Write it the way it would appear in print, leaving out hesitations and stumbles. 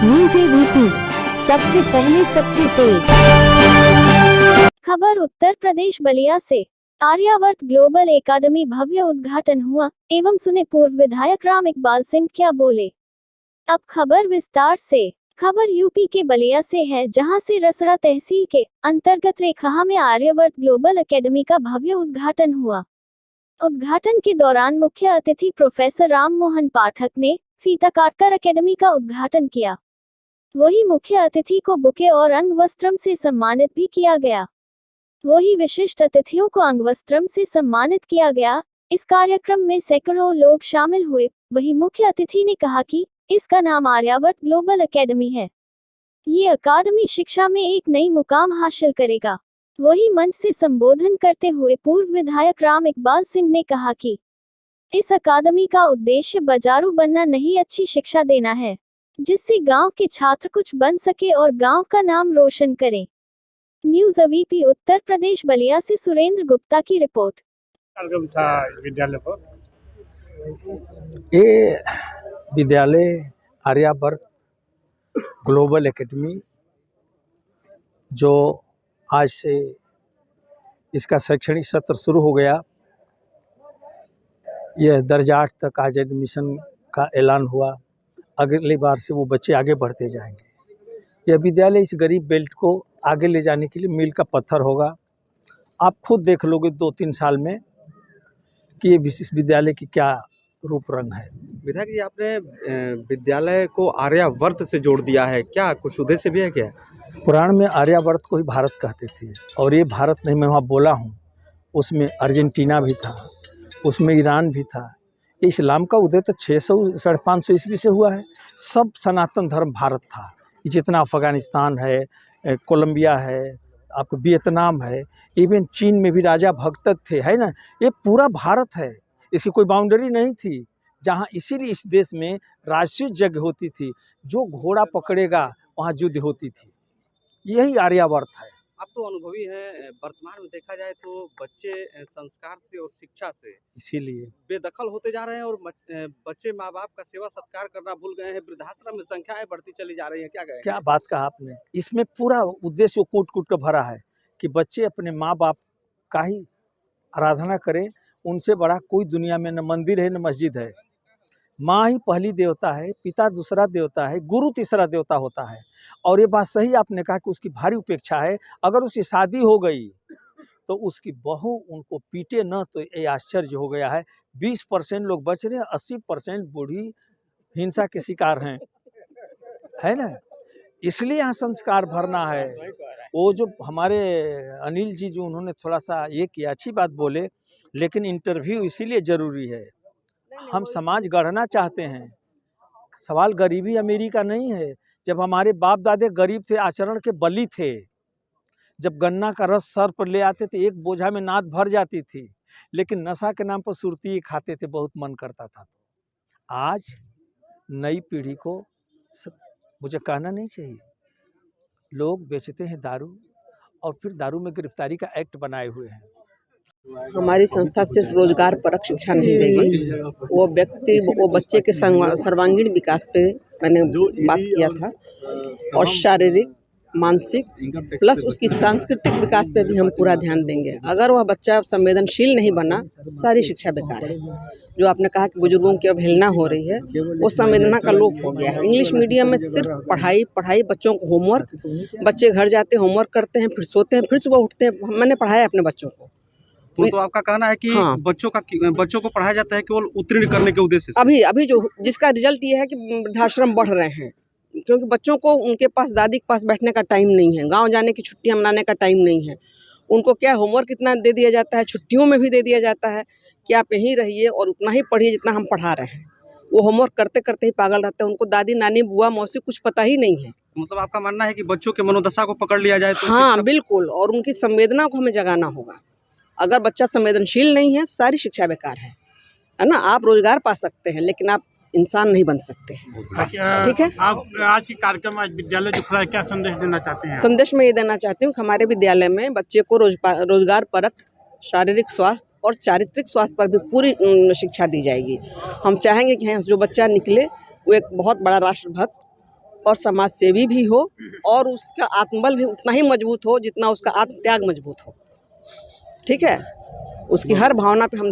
News ABP, सबसे पहले सबसे तेज खबर। उत्तर प्रदेश बलिया से आर्यावर्त ग्लोबल एकेडमी भव्य उद्घाटन हुआ। एवं सुने पूर्व विधायक राम इकबाल सिंह क्या बोले। अब खबर विस्तार से। खबर यूपी के बलिया से है, जहां से रसड़ा तहसील के अंतर्गत रेखा में आर्यावर्त ग्लोबल एकेडमी का भव्य उद्घाटन हुआ। उद्घाटन के दौरान मुख्य अतिथि प्रोफेसर राम मोहन पाठक ने फीता काटकर एकेडमी का उद्घाटन किया। वही मुख्य अतिथि को बुके और अंगवस्त्रम से सम्मानित भी किया गया। वही विशिष्ट अतिथियों को अंगवस्त्रम से सम्मानित किया गया। इस कार्यक्रम में सैकड़ों लोग शामिल हुए। वही मुख्य अतिथि ने कहा कि इसका नाम आर्यावर्त ग्लोबल एकेडमी है। ये अकादमी शिक्षा में एक नई मुकाम हासिल करेगा। वही मंच से संबोधन करते हुए पूर्व विधायक राम इकबाल सिंह ने कहा कि इस अकादमी का उद्देश्य बाजारू बनना नहीं, अच्छी शिक्षा देना है, जिससे गांव के छात्र कुछ बन सके और गांव का नाम रोशन करें। न्यूज़ एबीपी उत्तर प्रदेश बलिया से सुरेंद्र गुप्ता की रिपोर्ट। था विद्यालय पर ये विद्यालय आर्यावर्त ग्लोबल एकेडमी जो आज से इसका शैक्षणिक सत्र शुरू हो गया। यह दर्जा 8 तक आज एडमिशन का ऐलान हुआ। अगली बार से वो बच्चे आगे बढ़ते जाएंगे। यह विद्यालय इस गरीब बेल्ट को आगे ले जाने के लिए मील का पत्थर होगा। आप खुद देख लोगे 2-3 साल में कि ये इस विद्यालय की क्या रूप रंग है। विधायक जी, आपने विद्यालय को आर्यावर्त से जोड़ दिया है, क्या कुछ उद्देश्य भी है क्या? पुराण में आर्यावर्त को ही भारत कहते थे, और ये भारत नहीं, मैं वहाँ बोला हूँ, उसमें अर्जेंटीना भी था, उसमें ईरान भी था। इस्लाम का उदय तो 600-550 ईस्वी से हुआ है। सब सनातन धर्म भारत था। जितना अफगानिस्तान है, कोलंबिया है, आपको वियतनाम है, इवन चीन में भी राजा भगत थे, है ना। ये पूरा भारत है, इसकी कोई बाउंड्री नहीं थी। जहाँ इसीलिए इस देश में राष्ट्रीय यज्ञ होती थी, जो घोड़ा पकड़ेगा वहाँ युद्ध होती थी। यही आर्यावर्त है। आप तो अनुभवी हैं, वर्तमान में देखा जाए तो बच्चे संस्कार से और शिक्षा से इसीलिए बेदखल होते जा रहे हैं और बच्चे माँ बाप का सेवा सत्कार करना भूल गए हैं। वृद्धाश्रम में संख्याएं बढ़ती चली जा रही हैं, क्या कहें? क्या बात कहा आपने। इसमें पूरा उद्देश्य कूट कूट कर भरा है कि बच्चे अपने माँ बाप का ही आराधना करें। उनसे बड़ा कोई दुनिया में न मंदिर है न मस्जिद है। माँ ही पहली देवता है, पिता दूसरा देवता है, गुरु तीसरा देवता होता है। और ये बात सही आपने कहा कि उसकी भारी उपेक्षा है। अगर उसकी शादी हो गई तो उसकी बहू उनको पीटे न, तो ये आश्चर्य हो गया है। 20% लोग बच रहे हैं, 80% बूढ़ी हिंसा के शिकार हैं, है ना। इसलिए यहाँ संस्कार भरना है। वो जो हमारे अनिल जी जो उन्होंने थोड़ा सा ये किया, अच्छी बात बोले, लेकिन इंटरव्यू इसीलिए ज़रूरी है। हम समाज गढ़ना चाहते हैं। सवाल गरीबी अमीरी का नहीं है। जब हमारे बाप दादे गरीब थे, आचरण के बली थे, जब गन्ना का रस सर पर ले आते थे, एक बोझा में नाद भर जाती थी, लेकिन नशा के नाम पर सुरती खाते थे, बहुत मन करता था। आज नई पीढ़ी को मुझे कहना नहीं चाहिए, लोग बेचते हैं दारू, और फिर दारू में गिरफ्तारी का एक्ट बनाए हुए हैं। हमारी संस्था सिर्फ रोजगार परक शिक्षा नहीं देगी, वो बच्चे के सर्वांगीण विकास पे मैंने बात किया था, और शारीरिक, मानसिक प्लस उसकी सांस्कृतिक विकास पे भी हम पूरा ध्यान देंगे। अगर वह बच्चा संवेदनशील नहीं बना तो सारी शिक्षा बेकार है। जो आपने कहा कि बुजुर्गों की अवहेलना हो रही है, वो संवेदना का लोप हो गया है। इंग्लिश मीडियम में सिर्फ पढ़ाई, बच्चों को होमवर्क, बच्चे घर जाते हैं होमवर्क करते हैं, फिर सोते हैं, फिर सुबह उठते हैं। मैंने पढ़ाया अपने बच्चों को। तो आपका कहना है कि हाँ, बच्चों को पढ़ाया जाता है केवल उत्तीर्ण करने के उद्देश्य से। अभी जो जिसका रिजल्ट ये है कि वृद्धाश्रम बढ़ रहे हैं, क्योंकि बच्चों को उनके पास दादी के पास बैठने का टाइम नहीं है, गांव जाने की छुट्टियां मनाने का टाइम नहीं है। उनको क्या होमवर्क इतना दे दिया जाता है, छुट्टियों में भी दे दिया जाता है कि आप यहीं रहिए और उतना ही पढ़िए जितना हम पढ़ा रहे हैं। वो होमवर्क करते करते ही पागल रहते हैं। उनको दादी नानी बुआ मौसी कुछ पता ही नहीं है। मतलब आपका मानना है कि बच्चों के मनोदशा को पकड़ लिया जाए तो? हाँ बिल्कुल, और उनकी संवेदना को हमें जगाना होगा। अगर बच्चा संवेदनशील नहीं है, सारी शिक्षा बेकार है ना। आप रोजगार पा सकते हैं, लेकिन आप इंसान नहीं बन सकते। ठीक है। आप आज की कार्यक्रम, आज विद्यालय जो खुला है, क्या संदेश देना चाहते हैं? संदेश में ये देना चाहती हूँ कि हमारे विद्यालय में बच्चे को रोजगार परक, शारीरिक स्वास्थ्य और चारित्रिक स्वास्थ्य पर भी पूरी शिक्षा दी जाएगी। हम चाहेंगे कि जो बच्चा निकले वो एक बहुत बड़ा राष्ट्रभक्त और समाज सेवी भी हो और उसका आत्मबल भी उतना ही मजबूत हो जितना उसका आत्म त्याग मजबूत हो। ठीक है, उसकी हर भावना पे हम ध्यान